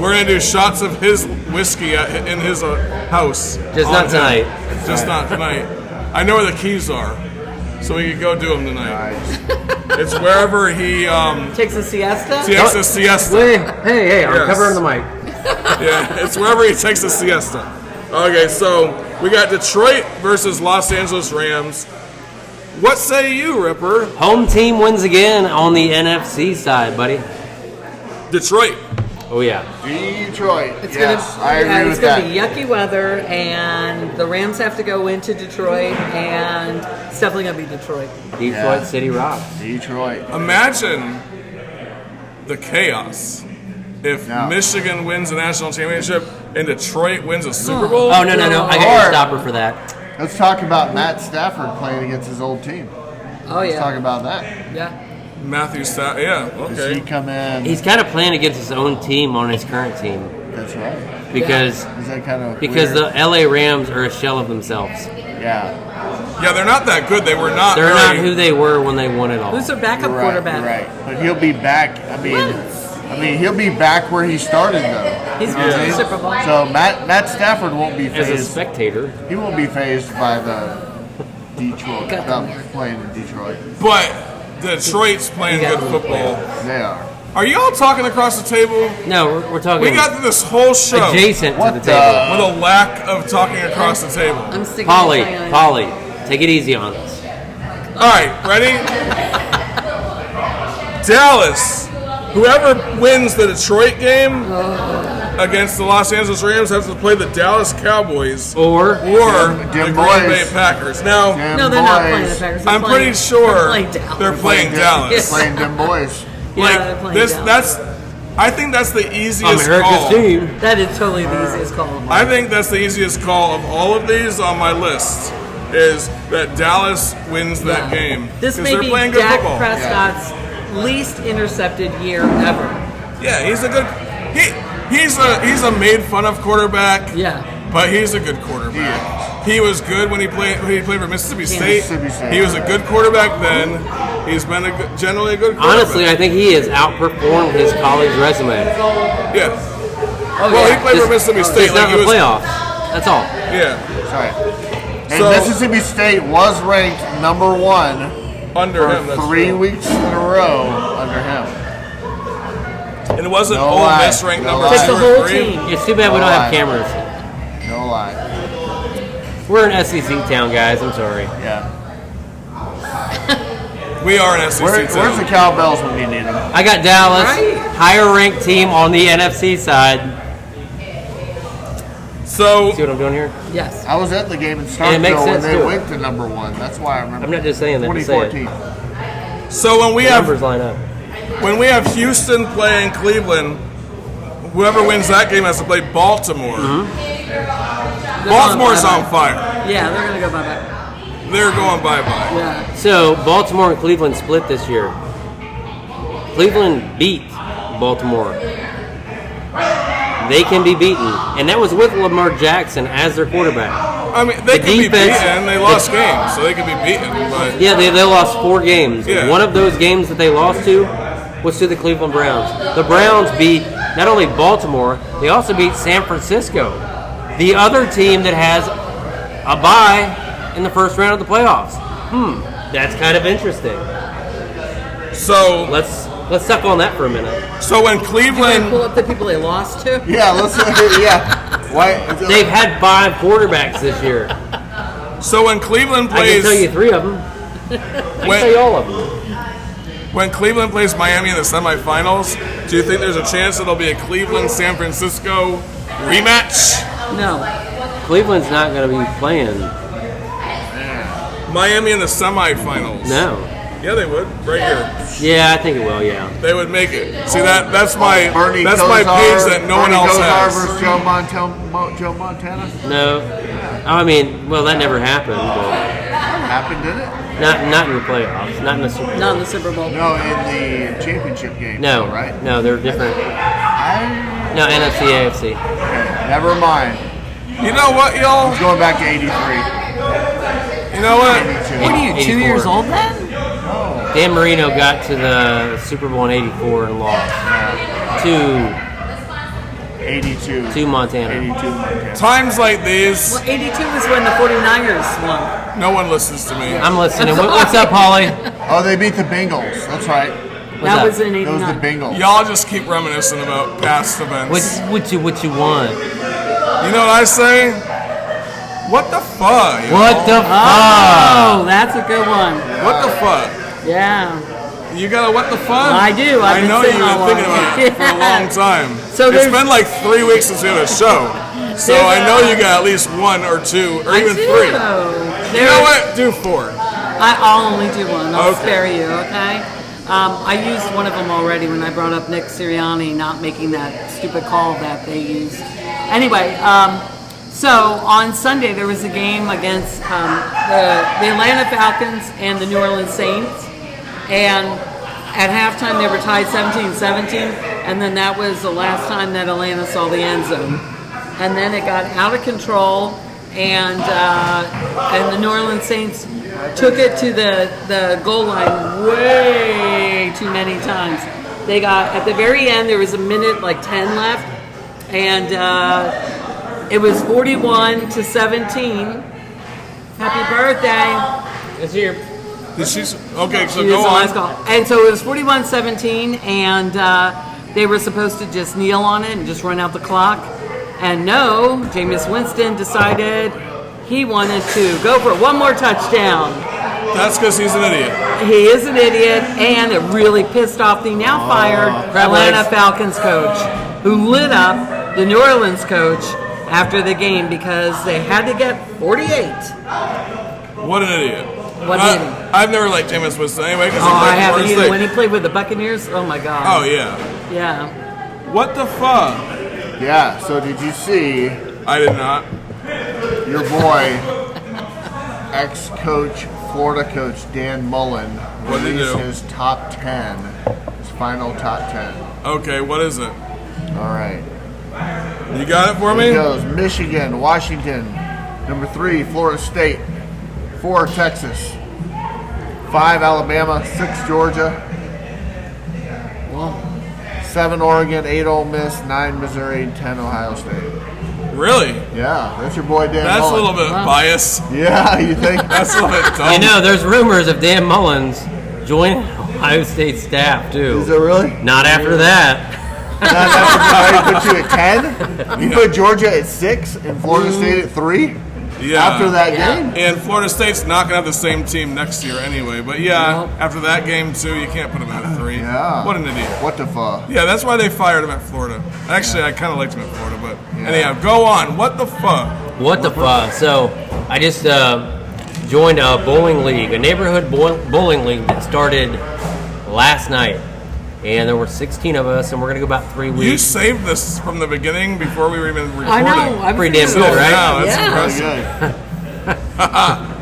We're going to do shots of his whiskey in his house. Just on not him. tonight. Just not tonight. I know where the keys are, so we can go do them tonight. Nice. It's wherever he Takes a siesta? takes a siesta. Hey, I'm Yes. covering the mic. Yeah, it's wherever he takes a siesta. Okay, so we got Detroit versus Los Angeles Rams. What say you, Ripper? Home team wins again on the NFC side, buddy. Detroit. Oh, yeah. Detroit. It's Yes, gonna, I agree with it's that. gonna be yucky weather, and the Rams have to go into Detroit, and it's definitely gonna be Detroit. Detroit Yeah. City rocks. Detroit. Imagine the chaos if No. Michigan wins the national championship and Detroit wins a Super Bowl. Oh, no. I got Or- your stopper for that. Let's talk about Matt Stafford playing against his old team. Oh Let's talk yeah, about that. yeah. Matthew Stafford. Yeah, Does he okay. come in? He's kind of playing against his own team on his current team That's right. because Is that kind of because weird? the LA Rams are a shell of themselves. Yeah. Yeah, they're not that good. They were not. They're very, not who they were when they won it all. Who's their backup You're right, quarterback? you're right. But he'll be back. I mean, he'll be back where he started though. He's You know what I been to the mean? Super Bowl. So Matt Stafford won't be As a phased. spectator, He won't be phased by the Detroit Got them there. playing in Detroit. But Detroit's playing You got good them. football. They are. Are you all talking across the table? no, we're talking We got through this whole show adjacent to What the the- table. with a lack of talking across the table. I'm sticking Polly, my eye on- Polly, take it easy on us. All right, ready? Dallas. Whoever wins the Detroit game against the Los Angeles Rams has to play the Dallas Cowboys Or or the Dim Green boys. Bay Packers. Now, Them No, they're not playing the boys. Packers. They're I'm playing- pretty sure they're playing Dallas. they're playing Dallas. Playing them boys. Yeah, they're playing this, Dallas. I think that's the easiest America's call. team. That is totally the easiest call. I think that's the easiest call of all of these on my list. Is that Dallas wins that game? This 'Cause may they're be playing good Dak football. Prescott's least intercepted year ever. Yeah, he's a good. He's a made fun of quarterback. Yeah. But he's a good quarterback. He was good when he played for Mississippi State. Mississippi State. He was a good quarterback then. He's been generally a good quarterback. honestly, I think he has outperformed his college resume. yeah. Oh, Well, yeah. he played for Mississippi State. He's not he in the was, playoffs. That's all. Yeah, Sorry. And So- Mississippi State was ranked number 1 under for him. That's 3 true. weeks in a row under him. And it wasn't No Ole lie. Miss ranked No number lie. 2 It's the or whole 3. team. It's too bad we don't have cameras. No lie. We're an SEC town, guys. I'm sorry. Yeah. We are an SEC Where's the team. cowbells when you need them? I got Dallas, Right. higher ranked team on the NFC side. So See what I'm doing here? Yes. I was at the game in And it makes Starkville when sense, they too. went to number 1. That's why I remember. I'm not just saying that to say it. 2014. so when we The have numbers line up. when we have Houston playing Cleveland, whoever wins that game has to play Baltimore. Baltimore's on fire. Yeah, they're gonna go bye-bye. They're going bye-bye. Yeah. So Baltimore and Cleveland split this year. Cleveland beat Baltimore. They can be beaten, and that was with Lamar Jackson as their quarterback. I mean, they The can be defense- beaten. They lost games, so they can be beaten. But Yeah, they lost 4 games. Yeah. One of those games that they lost to was to the Cleveland Browns. The Browns beat not only Baltimore, they also beat San Francisco, the other team that has a bye in the first round of the playoffs. That's kind of interesting. so Let's suck on that for a minute. so when Can you Cleveland, pull up the people they lost to? Yeah, let's yeah. Why? They've had 5 quarterbacks this year. so when Cleveland I can plays tell you 3 of them. I can tell you all of them. when Cleveland plays Miami in the semifinals, do you think there's a chance it'll be a Cleveland-San Francisco rematch? No. Cleveland's not going to be playing. Miami in the semifinals. No. Yeah, they would. Right here. Yeah, I think it will, yeah. They would make it. See that's my Bernie that's Kosar, my page that no one Bernie else Kosar has. versus Joe Montana. No. I mean, well, that never happened. But happened, did it? Not in the playoffs. Not in the Super Bowl. Not in the Super Bowl. No, in the championship game. No, though, right? No, they're different. I, No, NFC, AFC. okay, never mind. You know what, y'all? It's going back to 83. You know what? 82. What are you, 2 84. years old then? Dan Marino got to the Super Bowl in '84 and lost to 82. Montana. 82 Montana. Times like these, Well, 82 was when the 49ers won. no one listens to me. I'm listening. What's up, Holly? Oh, they beat the Bengals. That's right. That up? was in That was the 89. Bengals. Y'all just keep reminiscing about past events. What you want? You know what I say? What the fuck? y'all? What the fuck? Oh, that's a good one. What the fuck? Yeah. You got a what the fuck? I do. I've I been know sitting you've on been thinking one. about it for a long time. So it's there's- been like 3 weeks since we had a show. So There's I know a- you got at least one or two or I even do. three. You know There's- what? Do four. I'll only do one. I'll Okay. spare you, okay? I used one of them already when I brought up Nick Sirianni not making that stupid call that they used. Anyway, so on Sunday there was a game against the Atlanta Falcons and the New Orleans Saints, and at halftime they were tied 17-17, and then that was the last time that Atlanta saw the end zone. And then it got out of control, and the New Orleans Saints took it to the goal line way too many times. They got, at the very end, there was a minute, like 10 left, and it was 41-17. Happy birthday. It's your. Did she? Okay, so She go was the last on. call. And so it was 41-17, and they were supposed to just kneel on it and just run out the clock. And no, Jameis Winston decided he wanted to go for one more touchdown. That's because he's an idiot. He is an idiot, and it really pissed off the now fired crab Atlanta legs. Falcons coach, who lit up the New Orleans coach after the game because they had to get 48. What an idiot. What an idiot. I've never liked Jameis Winston anyway because Oh, he I played for haven't Florida either. State. When he played with the Buccaneers, oh my God. Oh, yeah. Yeah. What the fuck? Yeah, so did you see I did not. your boy, ex-coach, Florida coach Dan Mullen, What'd he release do? his top 10, his final top 10. Okay, what is it? All right. You got it for He me? goes Michigan, Washington, number 3, Florida State, 4, Texas, 5, Alabama, 6, Georgia, 7, Oregon, 8, Ole Miss, 9, Missouri, and 10, Ohio State. Really? Yeah, that's your boy Dan That's a Mullen. little bit biased. Yeah, you think? That's a little bit dumb. You know, there's rumors of Dan Mullins joining Ohio State staff too. Is it really? Not after that. That's put you at 10? You put Georgia at 6 and Florida State at 3? Yeah. After that game? And Florida State's not going to have the same team next year anyway. But yeah, after that game too, you can't put him at 3. Yeah. What an idiot. What the fuck? Yeah, that's why they fired him at Florida. Actually, I kind of liked him at Florida, but anyhow, go on. What the fuck? What the fuck? So I just joined a bowling league, a neighborhood bowling league that started last night. And there were 16 of us, and we're going to go about 3 weeks. You saved this from the beginning before we were even recording. I know. I'm Pretty damn thinking good, of it. right? Wow, that's Yeah. impressive.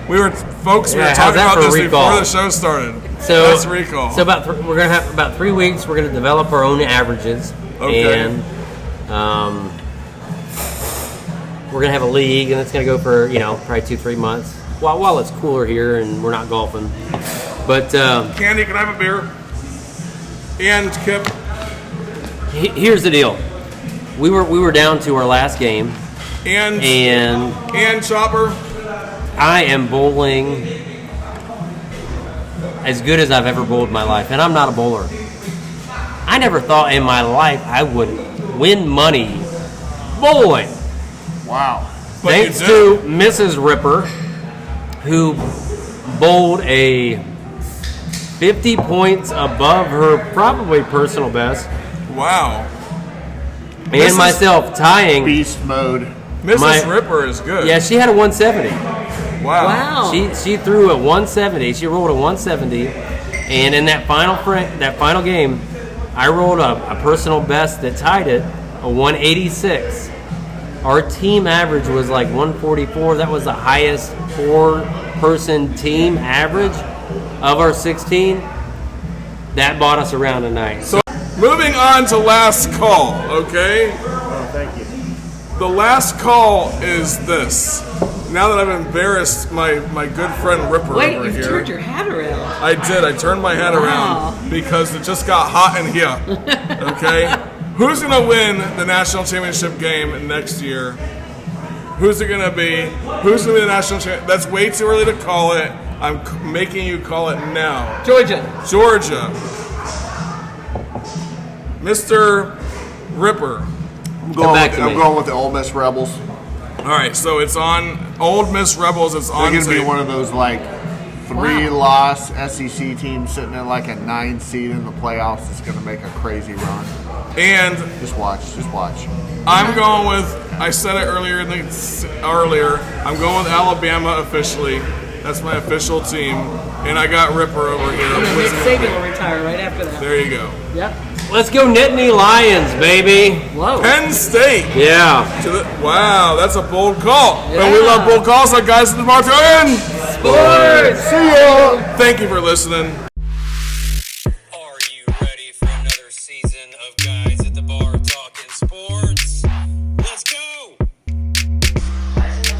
Good. We were talking Yeah, how's about that for this recall? before the show started. So That's recall. So we're going to have about 3 weeks. We're going to develop our own averages. Okay. And we're going to have a league, and it's going to go for, probably 2-3 months while it's cooler here and we're not golfing. But Candy, can I have a beer? And Kip. here's the deal. We were down to our last game, And Chopper. I am bowling as good as I've ever bowled in my life, and I'm not a bowler. I never thought in my life I would win money bowling. Wow. But you Thanks did. to Mrs. Ripper, who bowled a 50 points above her probably personal best, Wow. and Mrs. myself tying. Beast mode. Mrs. Ripper is good. Yeah, she had a 170. Wow. Wow. She threw a 170. She rolled a 170, and in that final game, I rolled a personal best that tied it, a 186. Our team average was like 144. That was the highest 4 person team average of our 16, that bought us around tonight. So moving on to last call, okay? Oh, thank you. The last call is this. Now that I've embarrassed my good friend Ripper Wait, over you've here. turned your hat around. I did. I turned my head around because it just got hot in here. Okay? Who's going to win the national championship game next year? Who's it going to be? Who's going to be the national champion? That's way too early to call it. I'm making you call it now. Georgia. Georgia. Mr. Ripper. I'm back to me. going with the Ole Miss Rebels. All right, so it's on Old Miss Rebels. It's on They're going to be tape. one of those like 3-loss SEC teams sitting at like a 9 seed in the playoffs. It's going to make a crazy run. And Just watch. I'm going with, I said it earlier, I'm going with Alabama officially. That's my official team. And I got Ripper over here. Nick Saban will retire right after that. There you go. Yep. Let's go Nittany Lions, baby. Whoa. Penn State. Yeah. Wow, that's a bold call. Yeah. But we love bold calls. So guys at the bar, in. Sports. See ya. Thank you for listening. Are you ready for another season of Guys at the Bar Talking Sports? Let's go!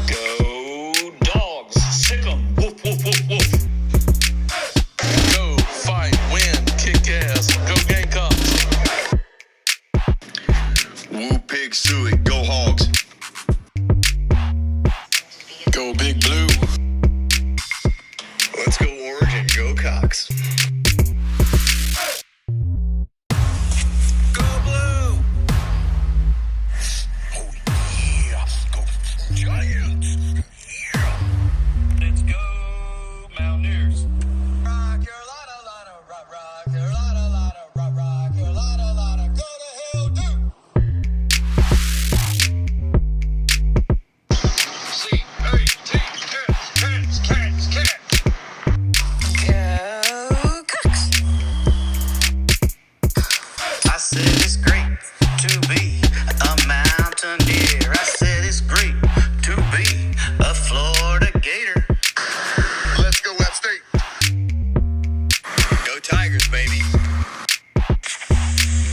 Go dogs, sick 'em, woof, woof, woof, woof. Go fight, win, kick ass, go Gamecocks. Woo pig suey, go Hogs. Go Big Blue. Let's go Orange and go Cox. Go Blue! Oh yeah, go Giants. Yeah. Let's go Mountaineers! Rock your lotta, lotta, rock, rock your lotta, lotta, rock, rock your lotta, lotta, go to hell, dude. C-A-T-S, cats, cats. Go Cox. I said it's great to be a Mountaineer. I said it's great to be a Florida Gator. Let's go West State. Go Tigers, baby.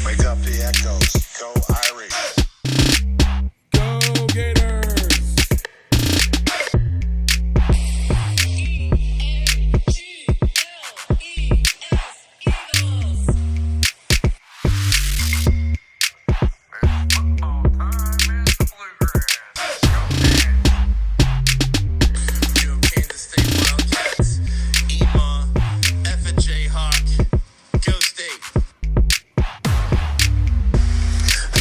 Wake up the Echoes. Go Irish. Go Gators. Football time is the Bluegrass. Go Kansas State Wildcats, EMA, F&J Hawk, Go State.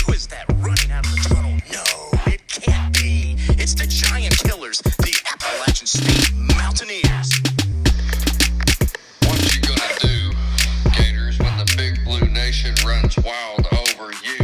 Who is that running out of the tunnel? No, it can't be. It's the Giant Killers, the Appalachian State Mountaineers. What you gonna do, Gators, when the Big Blue Nation runs wild over you?